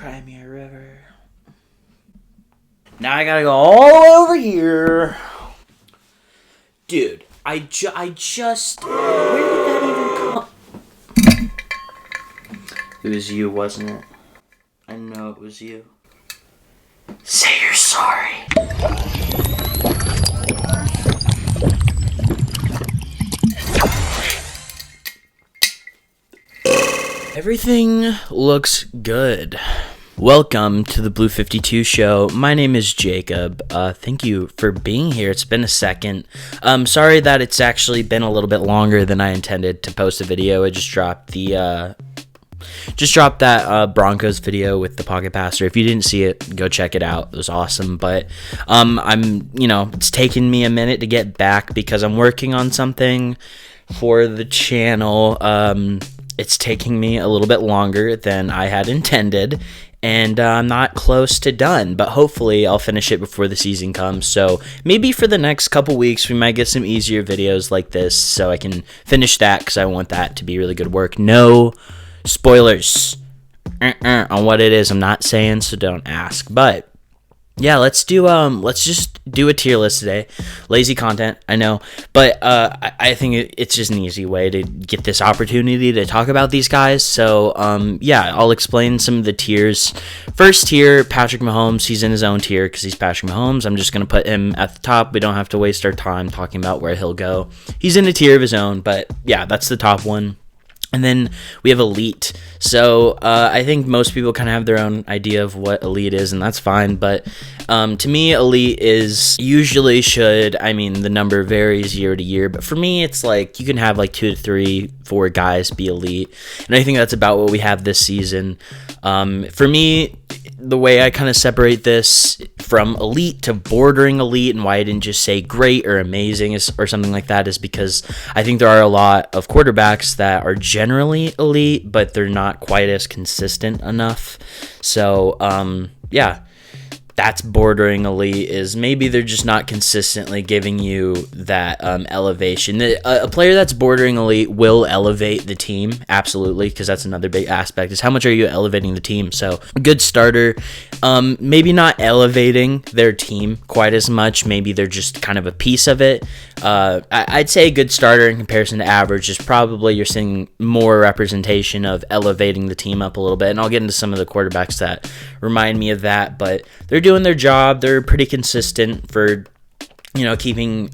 Cry me a river. Now I gotta go all the way over here. Dude, I just... Where did that even come? It was you, wasn't it? I know it was you. Say you're sorry. Everything looks good. Welcome to the Blue 52 show. My name is Jacob. Thank you for being here. It's been a second. Sorry that it's actually been a little bit longer than I intended to post a video. I just dropped that Broncos video with the pocket passer. If you didn't see it, go check it out. It was awesome. But it's taken me a minute to get back because I'm working on something for the channel. It's taking me a little bit longer than I had intended, and I'm not close to done, but hopefully I'll finish it before the season comes. So maybe for the next couple weeks, we might get some easier videos like this so I can finish that because I want that to be really good work. No spoilers on what it is. I'm not saying, so don't ask. But yeah, let's just do a tier list today. Lazy content, I know, but I think it's just an easy way to get this opportunity to talk about these guys. So yeah, I'll explain some of the tiers. First tier, Patrick Mahomes. He's in his own tier because he's Patrick Mahomes. I'm just gonna put him at the top. We don't have to waste our time talking about where he'll go. He's in a tier of his own, but yeah, that's the top one. And then we have elite. So I think most people kind of have their own idea of what elite is, and that's fine. But to me, elite is usually the number varies year to year. But for me, it's like you can have like 2 to 3, 4 guys be elite. And I think that's about what we have this season. For me, the way I kind of separate this from elite to bordering elite, and why I didn't just say great or amazing or something like that, is because I think there are a lot of quarterbacks that are generally elite, but they're not quite as consistent enough. So, yeah. That's bordering elite, is maybe they're just not consistently giving you that elevation. A player that's bordering elite will elevate the team, absolutely, because that's another big aspect, is how much are you elevating the team. So a good starter, maybe not elevating their team quite as much. Maybe they're just kind of a piece of it. I'd say a good starter in comparison to average is probably you're seeing more representation of elevating the team up a little bit. And I'll get into some of the quarterbacks that remind me of that, but they're doing their job. They're pretty consistent for, taking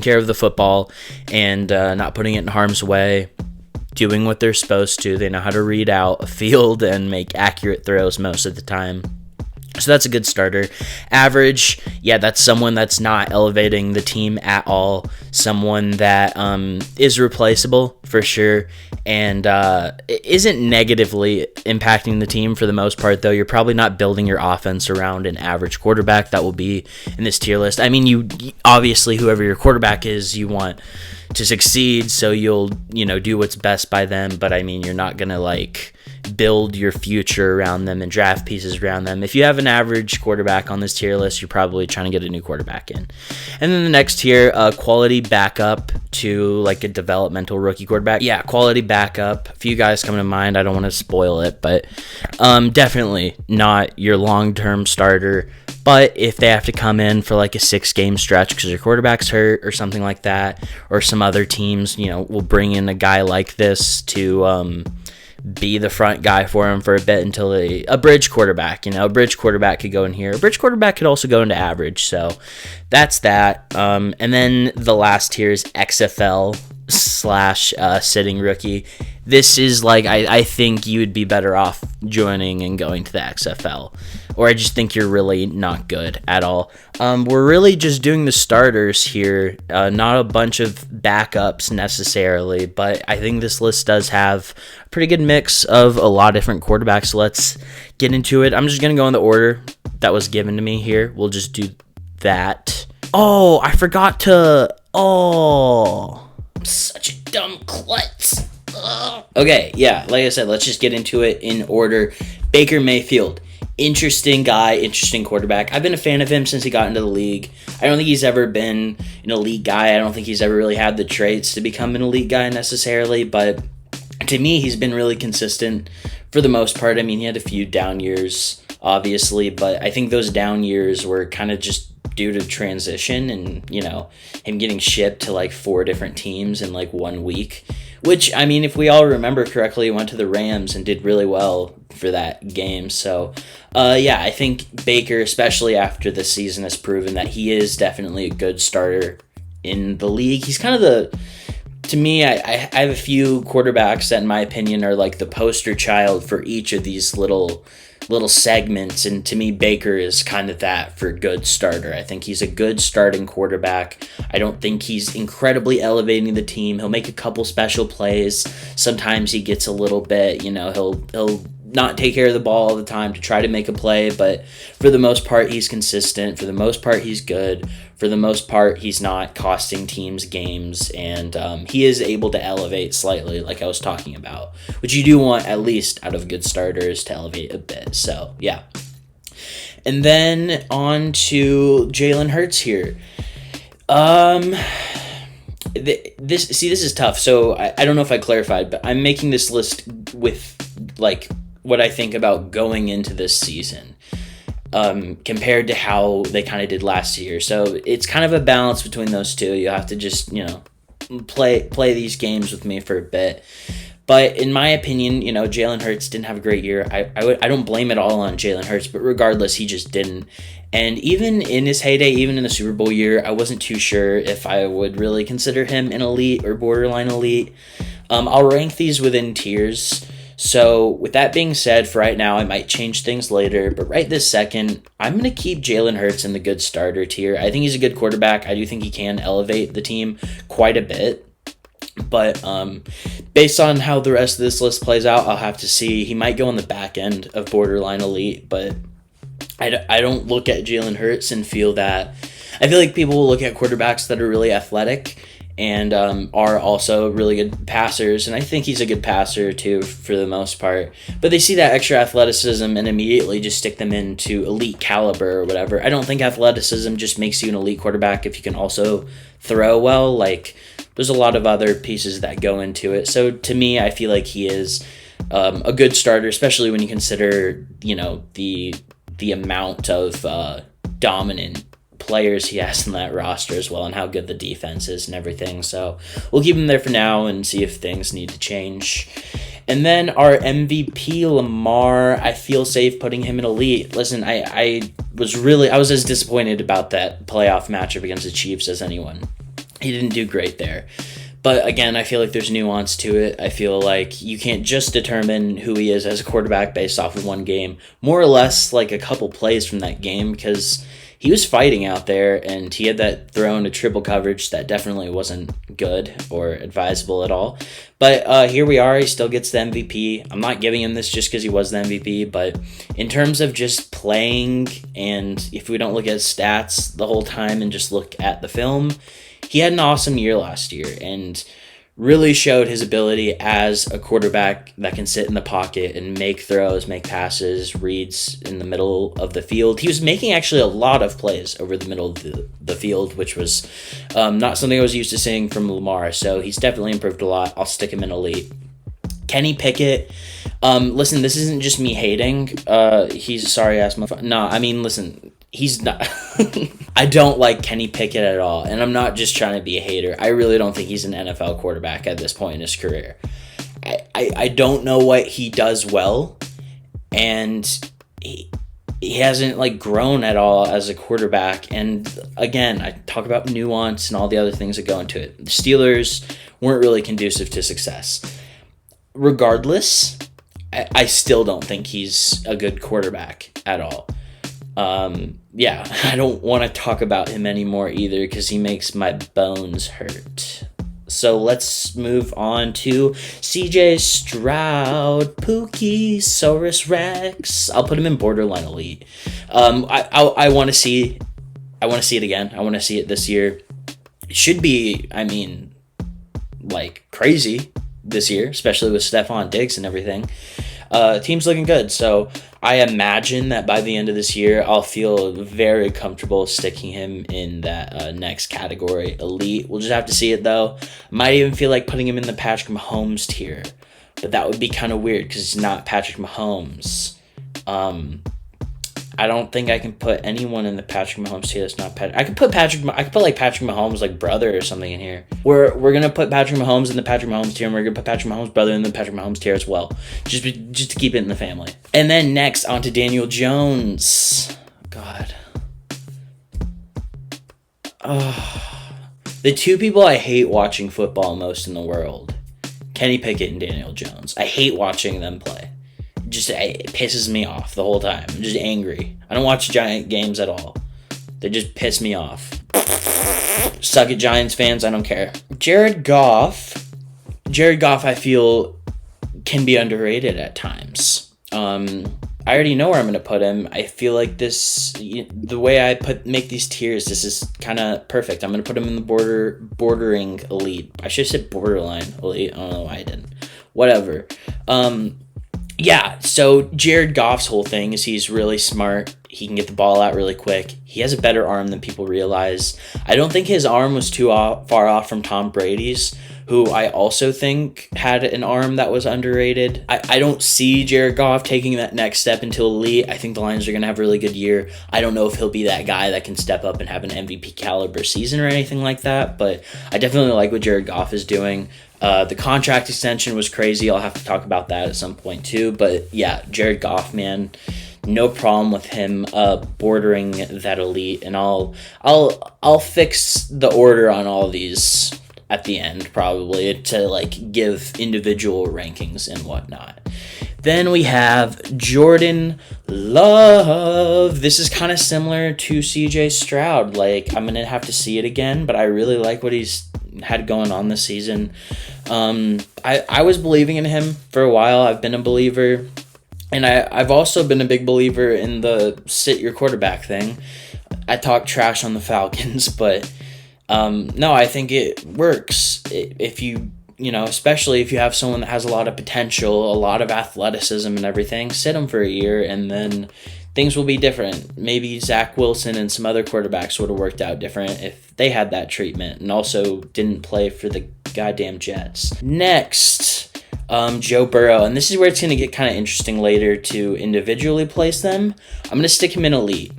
care of the football and not putting it in harm's way, doing what they're supposed to. They know how to read out a field and make accurate throws most of the time. So that's a good starter. Average, yeah, that's someone that's not elevating the team at all. Someone that is replaceable for sure, and isn't negatively impacting the team for the most part, though. You're probably not building your offense around an average quarterback that will be in this tier list. I mean, you obviously, whoever your quarterback is, you want to succeed, so you'll, do what's best by them, but I mean, you're not going to, build your future around them and draft pieces around them. If you have an average quarterback on this tier list, you're probably trying to get a new quarterback in. And then the next tier, quality backup to a developmental rookie quarterback. Yeah, quality backup. A few guys come to mind. I don't want to spoil it, but definitely not your long-term starter. But if they have to come in for a 6-game stretch because your quarterback's hurt or something like that, or some other teams, will bring in a guy like this to be the front guy for him for a bit until a bridge quarterback, a bridge quarterback could go in here. A bridge quarterback could also go into average. So that's that. And then the last tier is XFL / sitting rookie. This is I think you would be better off joining and going to the XFL, or I just think you're really not good at all. We're really just doing the starters here, not a bunch of backups necessarily, but I think this list does have a pretty good mix of a lot of different quarterbacks. So let's get into it. I'm just going to go in the order that was given to me here. We'll just do that. Oh, I forgot to... Oh, I'm such a dumb klutz. Ugh. Okay, yeah, like I said, let's just get into it in order. Baker Mayfield. Interesting guy, interesting quarterback. I've been a fan of him since he got into the league. I don't think he's ever been an elite guy. I don't think he's ever really had the traits to become an elite guy necessarily, but To me, he's been really consistent for the most part. I mean, he had a few down years, obviously, but I think those down years were kind of just due to transition and, him getting shipped to like 4 different teams in like 1 week, which, I mean, if we all remember correctly, went to the Rams and did really well for that game. So, I think Baker, especially after this season, has proven that he is definitely a good starter in the league. He's kind of to me, I have a few quarterbacks that, in my opinion, are like the poster child for each of these little segments, and to me, Baker is kind of that for good starter. I think he's a good starting quarterback. I don't think he's incredibly elevating the team. He'll make a couple special plays. Sometimes he gets a little bit, he'll not take care of the ball all the time to try to make a play, but for the most part, he's consistent. For the most part, he's good. For the most part, he's not costing teams games, and he is able to elevate slightly, like I was talking about, which you do want at least out of good starters, to elevate a bit. So, yeah. And then on to Jalen Hurts here. This is tough. So I don't know if I clarified, but I'm making this list with like what I think about going into this season, compared to how they kind of did last year. So it's kind of a balance between those two. You have to just, play these games with me for a bit. But in my opinion, Jalen Hurts didn't have a great year. I don't blame it all on Jalen Hurts, but regardless, he just didn't. And even in his heyday, even in the Super Bowl year, I wasn't too sure if I would really consider him an elite or borderline elite. I'll rank these within tiers. So with that being said, for right now, I might change things later, but right this second, I'm going to keep Jalen Hurts in the good starter tier. I think he's a good quarterback. I do think he can elevate the team quite a bit. But based on how the rest of this list plays out, I'll have to see. He might go on the back end of borderline elite, but I don't look at Jalen Hurts and feel that. I feel like people will look at quarterbacks that are really athletic and are also really good passers, and I think he's a good passer too for the most part, but they see that extra athleticism and immediately just stick them into elite caliber or whatever. I don't think athleticism just makes you an elite quarterback if you can also throw well. Like, there's a lot of other pieces that go into it. So to me, I feel like he is a good starter, especially when you consider, the amount of dominant players he has in that roster as well, and how good the defense is and everything. So we'll keep him there for now and see if things need to change. And then our MVP, Lamar, I feel safe putting him in elite. Listen, I was as disappointed about that playoff matchup against the Chiefs as anyone. He didn't do great there. But again, I feel like there's nuance to it. I feel like you can't just determine who he is as a quarterback based off of one game. More or less like a couple plays from that game, because he was fighting out there and he had that throw into triple coverage that definitely wasn't good or advisable at all. But here we are. He still gets the MVP. I'm not giving him this just because he was the MVP, but in terms of just playing, and if we don't look at stats the whole time and just look at the film, he had an awesome year last year and really showed his ability as a quarterback that can sit in the pocket and make throws, make passes, reads in the middle of the field. He was making actually a lot of plays over the middle of the field, which was not something I was used to seeing from Lamar. So he's definitely improved a lot. I'll stick him in elite. Kenny Pickett. Listen, this isn't just me hating. He's a sorry-ass motherfucker. No, I mean, listen, he's not. I don't like Kenny Pickett at all, and I'm not just trying to be a hater. I really don't think he's an NFL quarterback at this point in his career. I don't know what he does well, and he hasn't like grown at all as a quarterback. And again, I talk about nuance and all the other things that go into it. The Steelers weren't really conducive to success. Regardless, I still don't think he's a good quarterback at all. I don't want to talk about him anymore either because he makes my bones hurt. So let's move on to CJ Stroud, Pookie, Saurus Rex. I'll put him in borderline elite. I want to see it again. I want to see it this year. It should be, crazy this year, especially with Stephon Diggs and everything. Team's looking good, so I imagine that by the end of this year, I'll feel very comfortable sticking him in that next category, elite. We'll just have to see it, though. Might even feel like putting him in the Patrick Mahomes tier. but that would be kind of weird because he's not Patrick Mahomes. I don't think I can put anyone in the Patrick Mahomes tier that's not Patrick. I could put Patrick Mahomes like brother or something in here. We're gonna put Patrick Mahomes in the Patrick Mahomes tier, and we're gonna put Patrick Mahomes brother in the Patrick Mahomes tier as well, just to keep it in the family. And then next on to Daniel Jones. God. The two people I hate watching football most in the world, Kenny Pickett and Daniel Jones. I hate watching them play. It pisses me off the whole time. I'm just angry. I don't watch Giant games at all. They just piss me off. Suck it, Giants fans. I don't care. Jared Goff, I feel, can be underrated at times. I already know where I'm going to put him. I feel like the way I make these tiers, this is kind of perfect. I'm going to put him in the bordering elite. I should have said borderline elite. I don't know why I didn't. Whatever. Yeah, so Jared Goff's whole thing is he's really smart. He can get the ball out really quick. He has a better arm than people realize. I don't think his arm was too far off from Tom Brady's, who I also think had an arm that was underrated. I don't see Jared Goff taking that next step until elite. I think the Lions are going to have a really good year. I don't know if he'll be that guy that can step up and have an MVP caliber season or anything like that, but I definitely like what Jared Goff is doing. The contract extension was crazy. I'll have to talk about that at some point too. But yeah, Jared Goff, man, no problem with him bordering that elite. And I'll fix the order on all these at the end probably to like give individual rankings and whatnot. Then we have Jordan Love. This is kind of similar to CJ Stroud. Like, I'm gonna have to see it again, but I really like what he's had going on this season. I was believing in him for a while. I've been a believer, and I've also been a big believer in the sit your quarterback thing. I talk trash on the Falcons, but no, I think it works. If you especially if you have someone that has a lot of potential, a lot of athleticism and everything, sit them for a year and then things will be different. Maybe Zach Wilson and some other quarterbacks would have worked out different if they had that treatment and also didn't play for the goddamn Jets. Next, Joe Burrow. And this is where it's going to get kind of interesting later to individually place them. I'm going to stick him in elite.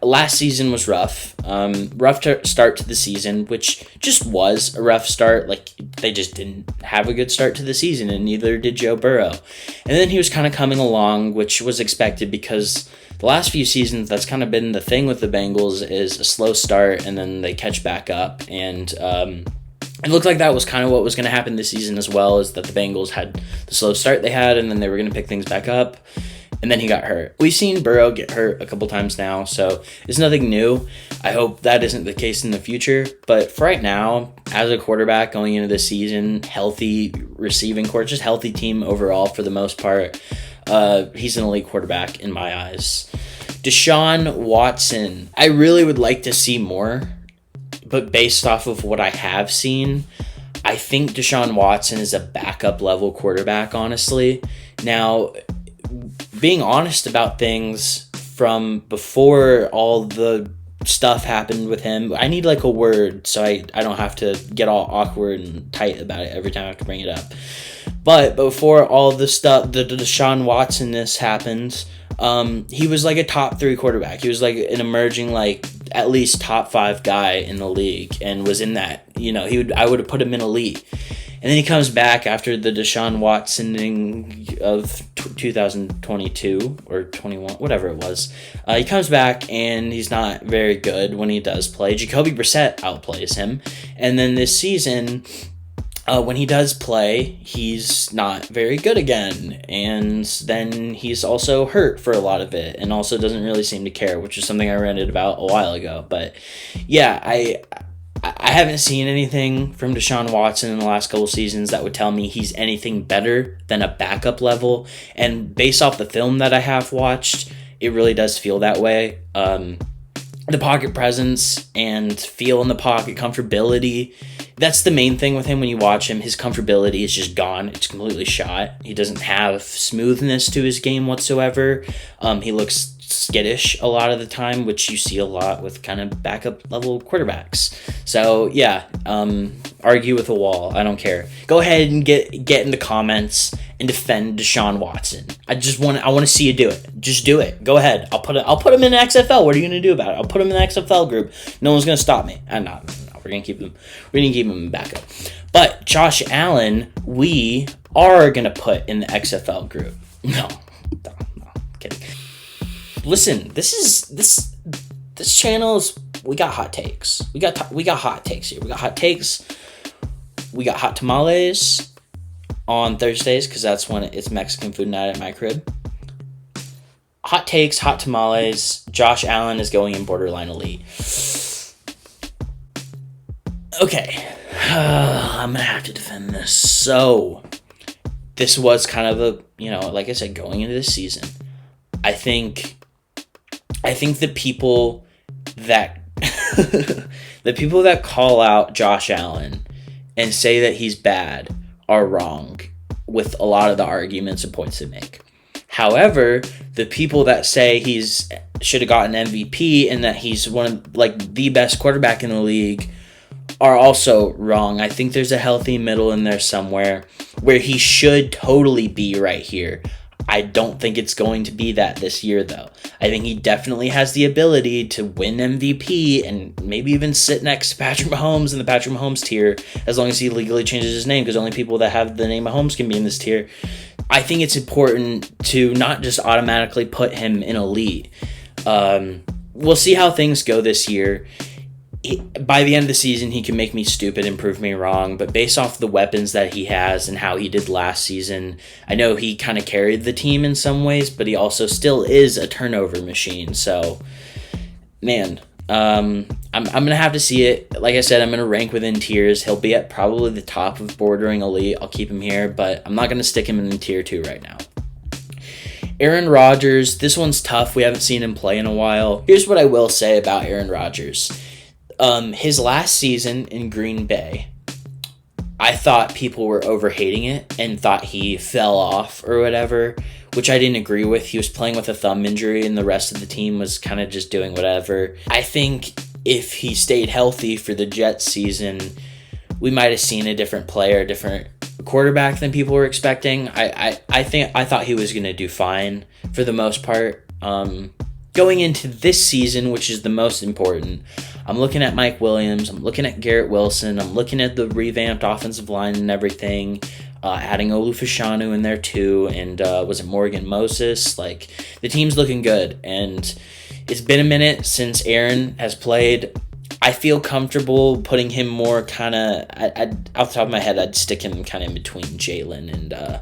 Last season was rough. Start to the season, which just was a rough start. Like, they just didn't have a good start to the season, and neither did Joe Burrow. And then he was kind of coming along, which was expected because the last few seasons, that's kind of been the thing with the Bengals, is a slow start, and then they catch back up. And it looked like that was kind of what was going to happen this season as well, is that the Bengals had the slow start they had, and then they were going to pick things back up. And then he got hurt. We've seen Burrow get hurt a couple times now, so it's nothing new. I hope that isn't the case in the future. But for right now, as a quarterback going into this season, healthy receiving core, just healthy team overall for the most part, he's an elite quarterback in my eyes. Deshaun Watson. I really would like to see more, but based off of what I have seen, I think Deshaun Watson is a backup level quarterback, honestly. Now, being honest about things from before all the stuff happened with him, I need like a word so I don't have to get all awkward and tight about it every time I have to bring it up. But before all the stuff, the Deshaun Watson-ness happened, he was like a top 3 quarterback. He was like an emerging, like at least top 5 guy in the league, and was in that, I would have put him in elite. And then he comes back after the Deshaun Watsoning of 2022 or 21, whatever it was. He comes back and he's not very good when he does play. Jacoby Brissett outplays him. And then this season, when he does play, he's not very good again. And then he's also hurt for a lot of it and also doesn't really seem to care, which is something I ranted about a while ago. But yeah, I haven't seen anything from Deshaun Watson in the last couple seasons that would tell me he's anything better than a backup level. And based off the film that I have watched, it really does feel that way. The pocket presence and feel in the pocket, comfortability, that's the main thing with him when you watch him. His comfortability is just gone. It's completely shot. He doesn't have smoothness to his game whatsoever. He looks skittish a lot of the time, which you see a lot with kind of backup level quarterbacks. So yeah, argue with a wall. I don't care. Go ahead and get in the comments and defend Deshaun Watson. I want to see you do it. Just do it. Go ahead. I'll put him in the XFL. What are you gonna do about it? I'll put him in the XFL group. No one's gonna stop me. No, we're gonna keep him. We're gonna keep him in backup. But Josh Allen, we are gonna put in the XFL group. No, kidding. Listen, this channel is. We got hot takes. We got hot takes here. We got hot takes. We got hot tamales on Thursdays because that's when it's Mexican food night at my crib. Hot takes, hot tamales. Josh Allen is going in borderline elite. Okay. I'm going to have to defend this. So, this was kind of a, like I said, going into this season. I think the people that the people that call out Josh Allen and say that he's bad are wrong with a lot of the arguments and points they make. However, the people that say he's should have gotten MVP and that he's one of the best quarterback in the league are also wrong. I think there's a healthy middle in there somewhere where he should totally be right here. I don't think it's going to be that this year, though. I think he definitely has the ability to win MVP and maybe even sit next to Patrick Mahomes in the Patrick Mahomes tier as long as he legally changes his name, because only people that have the name Mahomes can be in this tier. I think it's important to not just automatically put him in elite. We'll see how things go this year. By the end of the season, he can make me stupid and prove me wrong, but based off the weapons that he has and how he did last season, I know he kind of carried the team in some ways, but he also still is a turnover machine. So, man, I'm going to have to see it. Like I said, I'm going to rank within tiers. He'll be at probably the top of bordering elite. I'll keep him here, but I'm not going to stick him in tier 2 right now. Aaron Rodgers, this one's tough. We haven't seen him play in a while. Here's what I will say about Aaron Rodgers. His last season in Green Bay, I thought people were overhating it and thought he fell off or whatever, which I didn't agree with. He was playing with a thumb injury and the rest of the team was kind of just doing whatever. I think if he stayed healthy for the Jets season, we might have seen a different player, different quarterback than people were expecting. I thought he was going to do fine for the most part. Going into this season, which is the most important, I'm looking at Mike Williams, I'm looking at Garrett Wilson, I'm looking at the revamped offensive line and everything, adding Olu Fashanu in there too, and was it Morgan Moses? The team's looking good, and it's been a minute since Aaron has played. I feel comfortable putting him more kind of, off the top of my head, I'd stick him kind of in between Jalen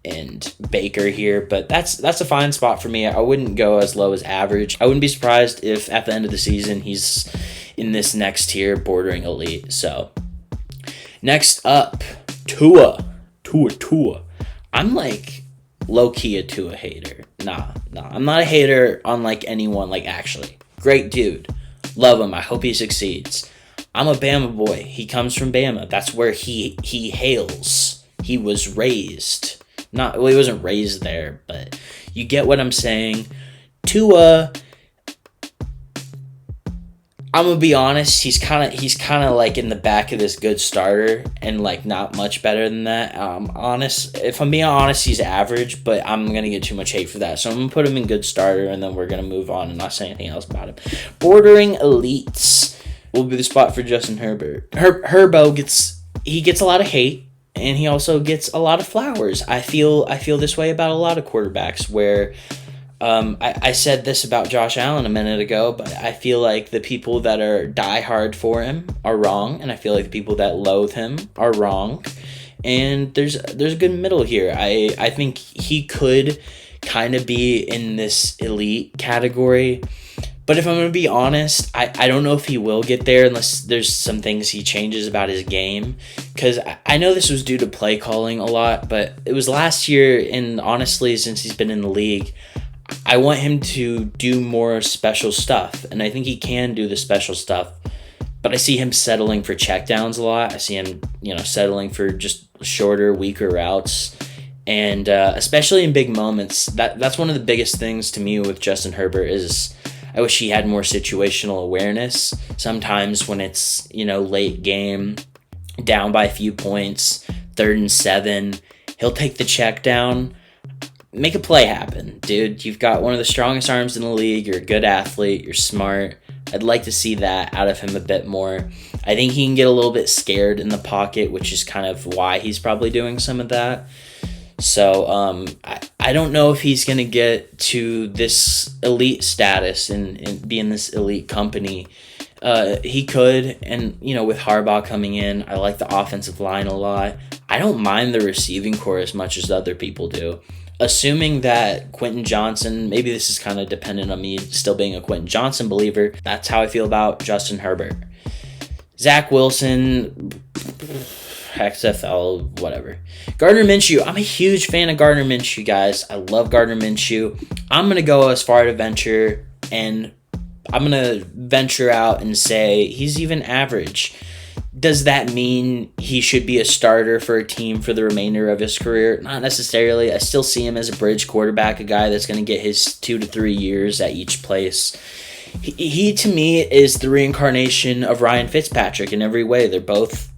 and Baker here, but that's a fine spot for me. I wouldn't go as low as average. I wouldn't be surprised if at the end of the season he's in this next tier bordering elite. So next up, Tua. I'm low-key a Tua hater. Nah, I'm not a hater on anyone, actually. Great dude. Love him. I hope he succeeds. I'm a Bama boy. He comes from Bama. That's where he hails. He was raised. He wasn't raised there, but you get what I'm saying. Tua, I'm gonna be honest, he's kind of in the back of this good starter and not much better than that. If I'm being honest, he's average, but I'm gonna get too much hate for that. So I'm gonna put him in good starter, and then we're gonna move on and not say anything else about him. Bordering elites will be the spot for Justin Herbert. Herbo gets a lot of hate. And he also gets a lot of flowers. I feel this way about a lot of quarterbacks where I said this about Josh Allen a minute ago, but I feel like the people that are die hard for him are wrong, and I feel like the people that loathe him are wrong. And there's a good middle here. I think he could kind of be in this elite category. But if I'm going to be honest, I don't know if he will get there unless there's some things he changes about his game. Because I know this was due to play calling a lot, but it was last year, and honestly, since he's been in the league, I want him to do more special stuff. And I think he can do the special stuff. But I see him settling for checkdowns a lot. I see him, settling for just shorter, weaker routes. And especially in big moments, that's one of the biggest things to me with Justin Herbert is I wish he had more situational awareness. Sometimes when it's, late game, down by a few points, 3rd and 7, he'll take the check down. Make a play happen, dude. You've got one of the strongest arms in the league. You're a good athlete. You're smart. I'd like to see that out of him a bit more. I think he can get a little bit scared in the pocket, which is kind of why he's probably doing some of that. So I don't know if he's going to get to this elite status and be in this elite company. He could, and with Harbaugh coming in, I like the offensive line a lot. I don't mind the receiving core as much as other people do. Assuming that Quentin Johnson, maybe this is kind of dependent on me still being a Quentin Johnson believer, that's how I feel about Justin Herbert. Zach Wilson, XFL, whatever. Gardner Minshew, I'm a huge fan of Gardner Minshew, guys. I love Gardner Minshew. I'm going to go as far to venture, and I'm going to venture out and say he's even average. Does that mean he should be a starter for a team for the remainder of his career? Not necessarily. I still see him as a bridge quarterback, a guy that's going to get his 2 to 3 years at each place. He to me, is the reincarnation of Ryan Fitzpatrick in every way. They're both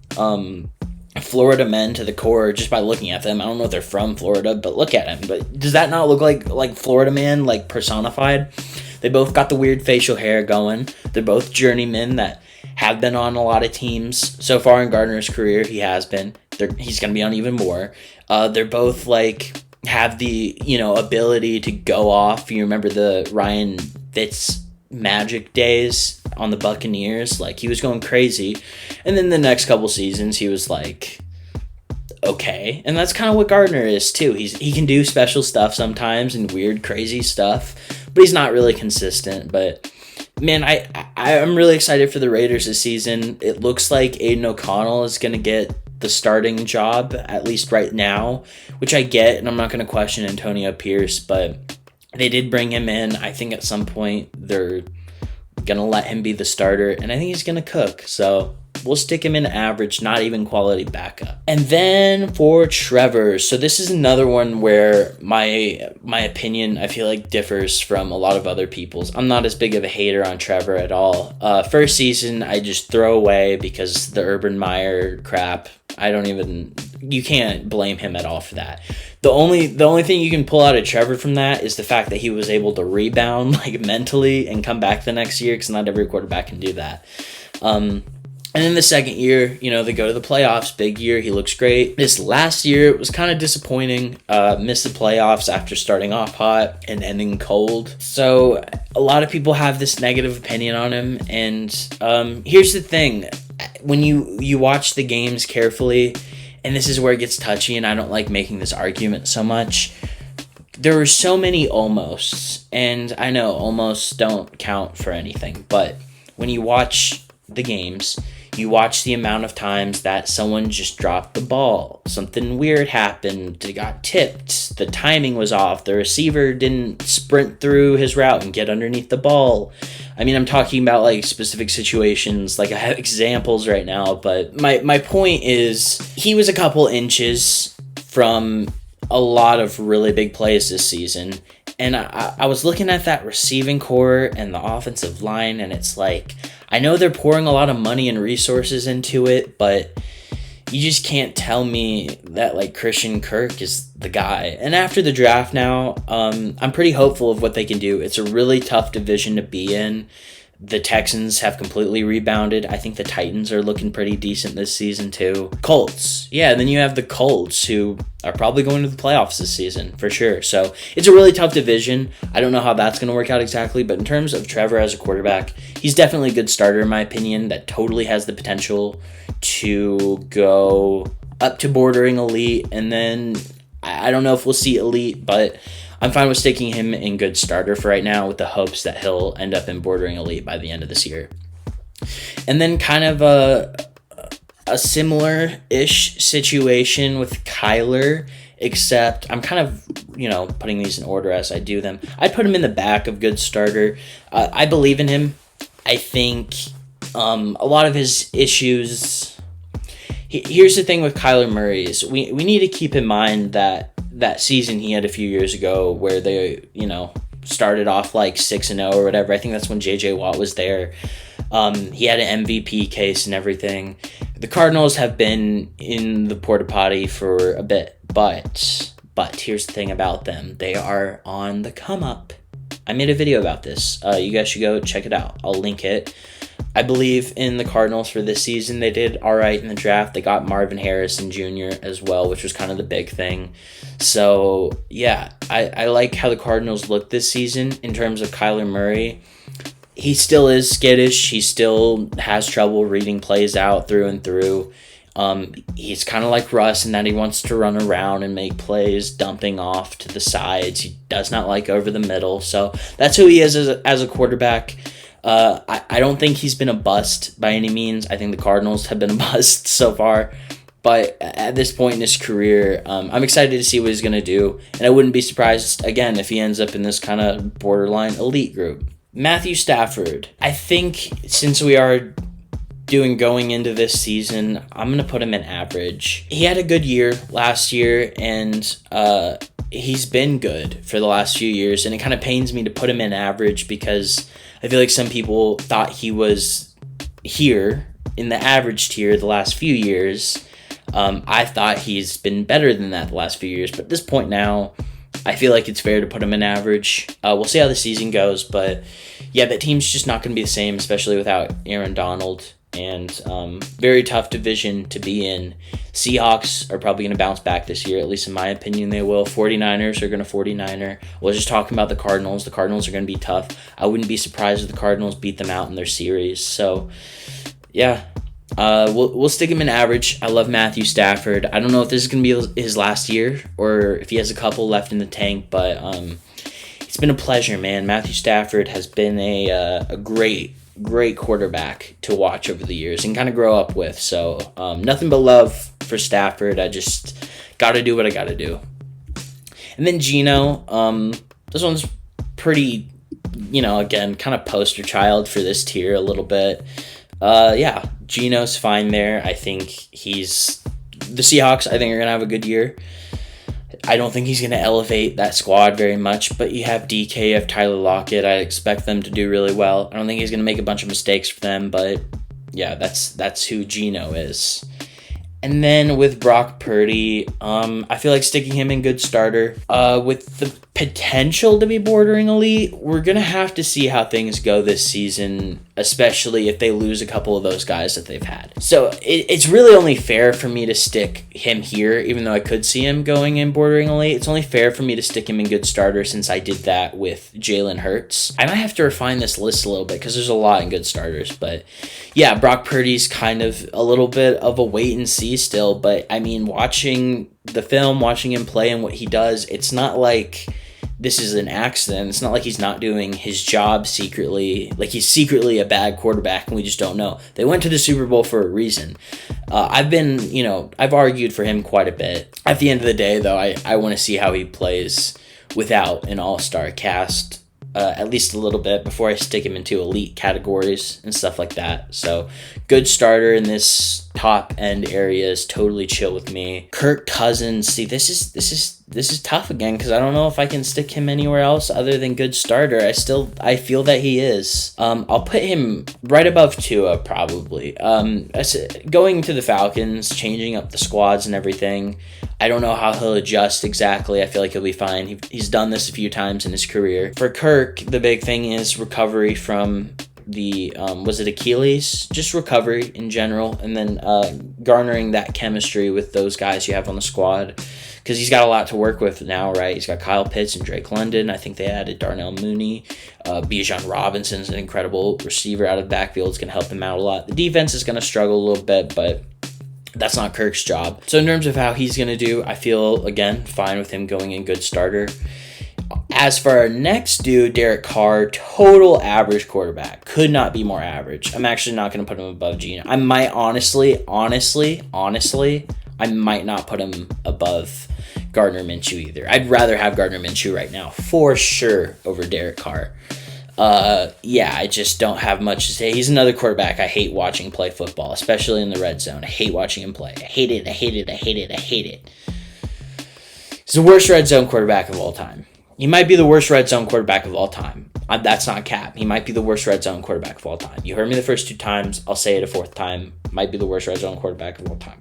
Florida men to the core just by looking at them. I don't know if they're from Florida, but look at him. But does that not look like Florida man, like personified? They both got the weird facial hair going. They're both journeymen that have been on a lot of teams so far in Gardner's career. He has been. He's going to be on even more. They're both have the ability to go off. You remember the Ryan Fitz magic days on the Buccaneers? He was going crazy, and then the next couple seasons he was okay. And that's kind of what Gardner is too. He can do special stuff sometimes and weird crazy stuff, but he's not really consistent. But man, I'm really excited for the Raiders this season. It looks like Aiden O'Connell is going to get the starting job, at least right now, which I get, and I'm not going to question Antonio Pierce, but they did bring him in. I think at some point they're going to let him be the starter, and I think he's going to cook. So we'll stick him in average, not even quality backup. And then for Trevor, so this is another one where my opinion, I feel like, differs from a lot of other people's. I'm not as big of a hater on Trevor at all. First season, I just throw away because the Urban Meyer crap. You can't blame him at all for that. The only thing you can pull out of Trevor from that is the fact that he was able to rebound mentally and come back the next year, because not every quarterback can do that. And then the second year, they go to the playoffs. Big year. He looks great. This last year, it was kind of disappointing. Missed the playoffs after starting off hot and ending cold. So a lot of people have this negative opinion on him. And here's the thing. When you watch the games carefully, and this is where it gets touchy, and I don't like making this argument so much, there were so many almosts. And I know almosts don't count for anything. But when you watch the games, you watch the amount of times that someone just dropped the ball. Something weird happened. They got tipped. The timing was off. The receiver didn't sprint through his route and get underneath the ball. I mean, I'm talking about specific situations. I have examples right now, but my point is he was a couple inches from a lot of really big plays this season. And I was looking at that receiving core and the offensive line, and it's I know they're pouring a lot of money and resources into it, but you just can't tell me that Christian Kirk is the guy. And after the draft now, I'm pretty hopeful of what they can do. It's a really tough division to be in. The Texans have completely rebounded. I think the Titans are looking pretty decent this season too. Colts. Yeah, then you have the Colts, who are probably going to the playoffs this season for sure. So it's a really tough division. I don't know how that's going to work out exactly, but in terms of Trevor as a quarterback, he's definitely a good starter in my opinion that totally has the potential to go up to bordering elite. And then I don't know if we'll see elite, but I'm fine with sticking him in good starter for right now with the hopes that he'll end up in bordering elite by the end of this year. And then kind of a similar-ish situation with Kyler, except I'm kind of, putting these in order as I do them. I'd put him in the back of good starter. I believe in him. I think a lot of his issues... Here's the thing with Kyler Murray is we need to keep in mind that season he had a few years ago where they, started off 6-0 or whatever. I think that's when J.J. Watt was there. He had an MVP case and everything. The Cardinals have been in the porta potty for a bit, but here's the thing about them. They are on the come up. I made a video about this. You guys should go check it out. I'll link it. I believe in the Cardinals for this season. They did all right in the draft. They got Marvin Harrison Jr. as well, which was kind of the big thing. So, yeah, I like how the Cardinals look this season in terms of Kyler Murray. He still is skittish. He still has trouble reading plays out through and through. He's kind of like Russ in that he wants to run around and make plays, dumping off to the sides. He does not like over the middle. So that's who he is as a quarterback. I don't think he's been a bust by any means. I think the Cardinals have been a bust so far. But at this point in his career, I'm excited to see what he's going to do. And I wouldn't be surprised, again, if he ends up in this kind of borderline elite group. Matthew Stafford. I think since we are going into this season, I'm going to put him in average. He had a good year last year, and he's been good for the last few years. And it kind of pains me to put him in average because I feel like some people thought he was here in the average tier the last few years. I thought he's been better than that the last few years. But at this point now, I feel like it's fair to put him in average. We'll see how the season goes. But yeah, that team's just not going to be the same, especially without Aaron Donald. And very tough division to be in. Seahawks are probably going to bounce back this year, at least in my opinion they will. 49ers are going to 49er. We're just talking about the Cardinals. The Cardinals are going to be tough. I wouldn't be surprised if the Cardinals beat them out in their series. So, yeah, we'll stick him in average. I love Matthew Stafford. I don't know if this is going to be his last year or if he has a couple left in the tank, but it's been a pleasure, man. Matthew Stafford has been a great quarterback to watch over the years and kind of grow up with. So nothing but love for Stafford. I just got to do what I got to do. And then Geno, this one's pretty, again, kind of poster child for this tier a little bit. Yeah, Geno's fine there. I think the Seahawks, I think, are going to have a good year. I don't think he's going to elevate that squad very much, but you have DK, you have Tyler Lockett. I expect them to do really well. I don't think he's going to make a bunch of mistakes for them, but yeah, that's who Geno is. And then with Brock Purdy, I feel like sticking him in good starter. With the potential to be bordering elite, we're going to have to see how things go this season, especially if they lose a couple of those guys that they've had. So it's really only fair for me to stick him here, even though I could see him going in bordering elite. It's only fair for me to stick him in good starter since I did that with Jalen Hurts. I might have to refine this list a little bit because there's a lot in good starters. But yeah, Brock Purdy's kind of a little bit of a wait and see still. But I mean, watching the film, watching him play and what he does, it's not like this is an accident. It's not like he's not doing his job secretly. Like he's secretly a bad quarterback and we just don't know. They went to the Super Bowl for a reason. I've argued for him quite a bit. At the end of the day, though, I want to see how he plays without an all-star cast. At least a little bit before I stick him into elite categories and stuff like that. So good starter in this top end area is totally chill with me. Kirk Cousins, see, this is tough again because I don't know if I can stick him anywhere else other than good starter. I feel that he is. I'll put him right above Tua probably. Going to the Falcons, changing up the squads and everything. I don't know how he'll adjust exactly. I feel like he'll be fine. He's done this a few times in his career. For Kirk, the big thing is recovery from the, was it Achilles? Just recovery in general. And then garnering that chemistry with those guys you have on the squad. Because he's got a lot to work with now, right? He's got Kyle Pitts and Drake London. I think they added Darnell Mooney. Bijan Robinson's an incredible receiver out of the backfield. It's going to help him out a lot. The defense is going to struggle a little bit, but that's not Kirk's job. So in terms of how he's going to do, I feel, again, fine with him going in good starter. As for our next dude, Derek Carr, total average quarterback. Could not be more average. I'm actually not going to put him above Geno. I might honestly, I might not put him above Gardner Minshew either. I'd rather have Gardner Minshew right now, for sure, over Derek Carr. I just don't have much to say. He's another quarterback I hate watching play football, especially in the red zone. I hate watching him play. I hate it. He's the worst red zone quarterback of all time. He might be the worst red zone quarterback of all time. That's not cap. He might be the worst red zone quarterback of all time. You heard me the first 2 times. I'll say it a 4th time. Might be the worst red zone quarterback of all time.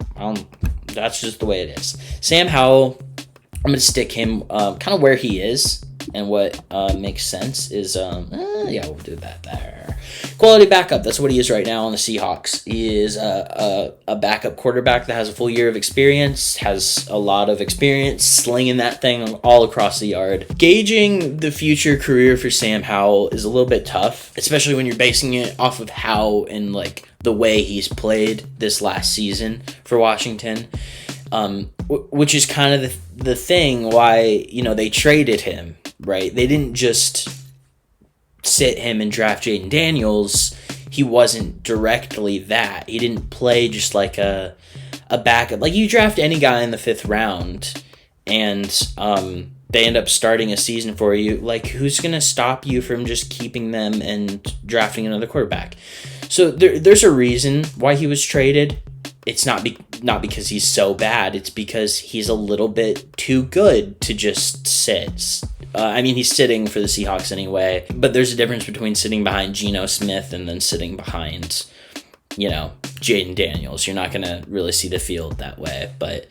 That's just the way it is. Sam Howell, I'm going to stick him kind of where he is. And what makes sense is, we'll do that there. Quality backup, that's what he is right now on the Seahawks. He is a backup quarterback that has a full year of experience, has a lot of experience slinging that thing all across the yard. Gauging the future career for Sam Howell is a little bit tough, especially when you're basing it off of how and like the way he's played this last season for Washington. Which is kind of the thing why, they traded him, right? They didn't just sit him and draft Jaden Daniels. He wasn't directly that. He didn't play just like a backup. Like, you draft any guy in the 5th round and they end up starting a season for you. Like, who's going to stop you from just keeping them and drafting another quarterback? So there's a reason why he was traded. It's not because he's so bad. It's because he's a little bit too good to just sit. He's sitting for the Seahawks anyway, but there's a difference between sitting behind Geno Smith and then sitting behind, Jaden Daniels. You're not going to really see the field that way. But,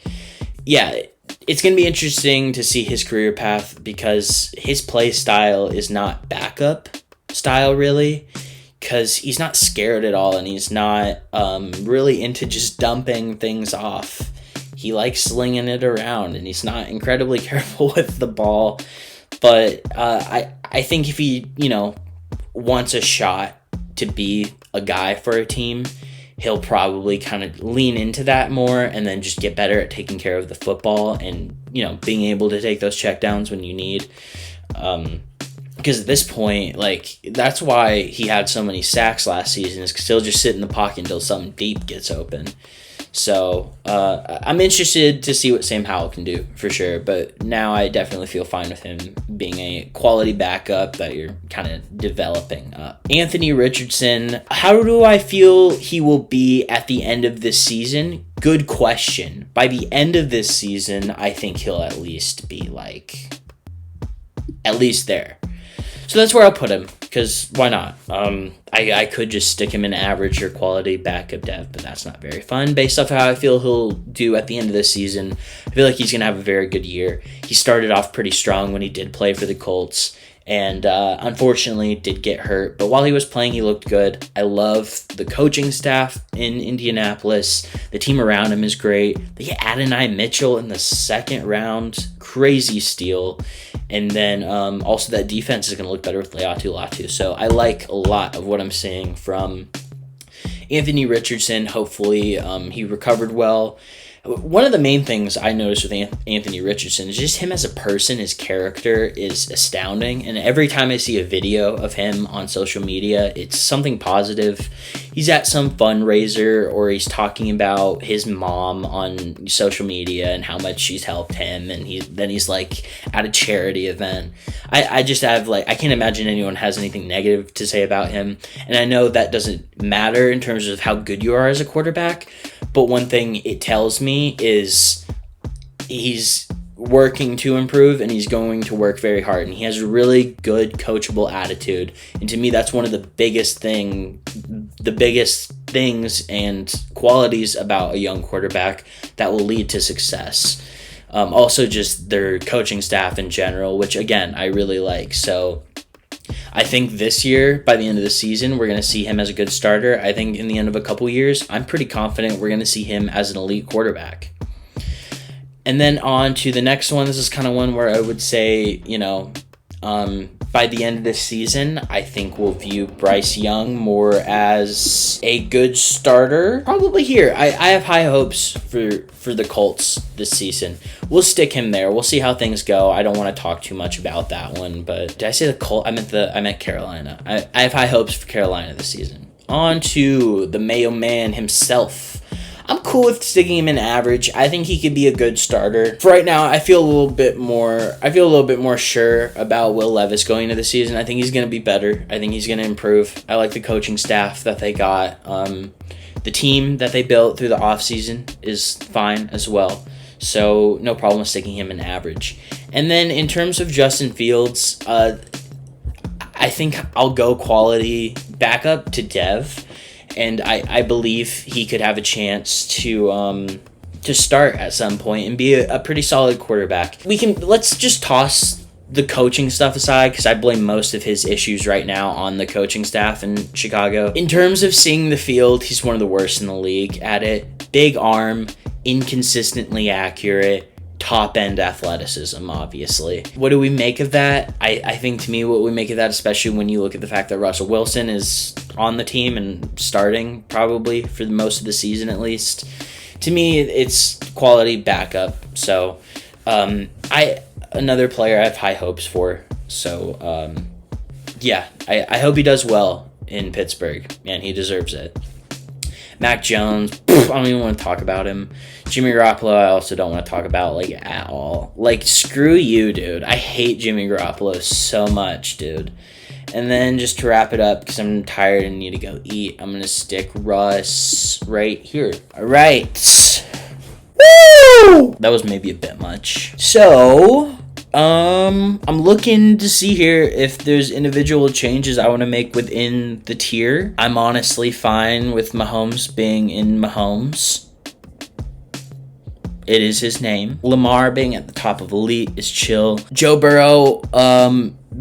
yeah, it's going to be interesting to see his career path because his play style is not backup style, really. Because he's not scared at all, and he's not really into just dumping things off. He likes slinging it around, and he's not incredibly careful with the ball. But I think if he, wants a shot to be a guy for a team, he'll probably kind of lean into that more and then just get better at taking care of the football and, being able to take those checkdowns when you need. Because at this point, that's why he had so many sacks last season, is because he'll just sit in the pocket until something deep gets open. So I'm interested to see what Sam Howell can do, for sure. But now I definitely feel fine with him being a quality backup that you're kind of developing up. Anthony Richardson, how do I feel he will be at the end of this season? Good question. By the end of this season, I think he'll at least be at least there. So that's where I'll put him, because why not? I could just stick him in average or quality backup dev, but that's not very fun. Based off how I feel he'll do at the end of this season, I feel like he's going to have a very good year. He started off pretty strong when he did play for the Colts, and unfortunately did get hurt. But while he was playing, he looked good. I love the coaching staff in Indianapolis. The team around him is great. They get Adonai Mitchell in the 2nd round. Crazy steal. And then also that defense is going to look better with Leatu Latu. So I like a lot of what I'm seeing from Anthony Richardson. Hopefully he recovered well. One of the main things I noticed with Anthony Richardson is just him as a person. His character is astounding. And every time I see a video of him on social media, it's something positive. He's at some fundraiser or he's talking about his mom on social media and how much she's helped him. And he's at a charity event. I just have I can't imagine anyone has anything negative to say about him. And I know that doesn't matter in terms of how good you are as a quarterback. But one thing it tells me is he's working to improve and he's going to work very hard. And he has a really good coachable attitude. And to me, that's one of the biggest things and qualities about a young quarterback that will lead to success. Also just their coaching staff in general, which again, I really like. So I think this year, by the end of the season, we're going to see him as a good starter. I think in the end of a couple years, I'm pretty confident we're going to see him as an elite quarterback. And then on to the next one. This is kind of one where I would say, by the end of this season, I think we'll view Bryce Young more as a good starter. Probably here. I have high hopes for the Colts this season. We'll stick him there. We'll see how things go. I don't want to talk too much about that one, but did I say the Colts? I meant Carolina. I have high hopes for Carolina this season. On to the Mayo Man himself. I'm cool with sticking him in average. I think he could be a good starter. For right now, I feel a little bit more sure about Will Levis going into the season. I think he's going to be better. I think he's going to improve. I like the coaching staff that they got. The team that they built through the offseason is fine as well. So no problem with sticking him in average. And then in terms of Justin Fields, I think I'll go quality backup to Dev. And I believe he could have a chance to start at some point and be a pretty solid quarterback. Let's just toss the coaching stuff aside, because I blame most of his issues right now on the coaching staff in Chicago. In terms of seeing the field, he's one of the worst in the league at it. Big arm, inconsistently accurate, top-end athleticism, obviously. What do we make of that? I think, to me, what we make of that, especially when you look at the fact that Russell Wilson is on the team and starting probably for most of the season at least, to me, it's quality backup. So, another player I have high hopes for. So, yeah, I hope he does well in Pittsburgh. Man, he deserves it. Mac Jones, I don't even want to talk about him. Jimmy Garoppolo, I also don't want to talk about, like, at all. Like, screw you, dude. I hate Jimmy Garoppolo so much, dude. And then just to wrap it up, because I'm tired and need to go eat, I'm going to stick Russ right here. All right. Woo! That was maybe a bit much. So, I'm looking to see here if there's individual changes I want to make within the tier. I'm honestly fine with Mahomes being in Mahomes. It is his name. Lamar being at the top of elite is chill. Joe Burrow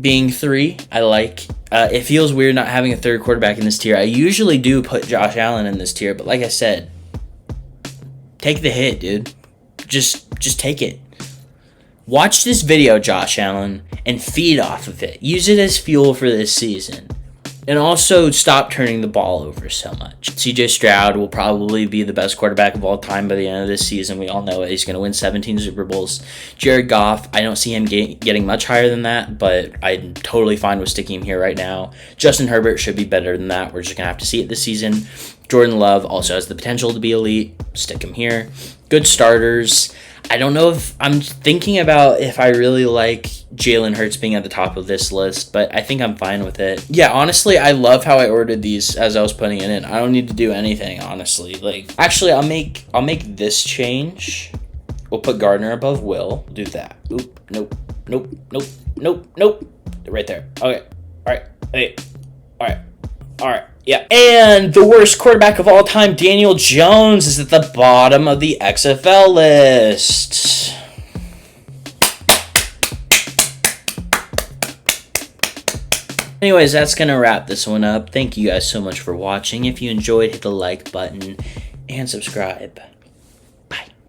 being 3, I like. It feels weird not having a third quarterback in this tier. I usually do put Josh Allen in this tier, but like I said, take the hit, dude. Just take it. Watch this video, Josh Allen, and feed off of it. Use it as fuel for this season. And also stop turning the ball over so much. CJ Stroud will probably be the best quarterback of all time by the end of this season. We all know it. He's going to win 17 Super Bowls. Jared Goff, I don't see him getting much higher than that, but I'm totally fine with sticking him here right now. Justin Herbert should be better than that. We're just going to have to see it this season. Jordan Love also has the potential to be elite. Stick him here. Good starters. I don't know if I'm thinking about if I really like Jalen Hurts being at the top of this list, but I think I'm fine with it. Yeah, honestly, I love how I ordered these as I was putting it in. I don't need to do anything, honestly. Like, actually, I'll make this change. We'll put Gardner above Will. Do that. Oop, nope. Right there. Okay. All right. Hey. All right. Yeah. And the worst quarterback of all time, Daniel Jones, is at the bottom of the XFL list. Anyways, that's going to wrap this one up. Thank you guys so much for watching. If you enjoyed, hit the like button and subscribe.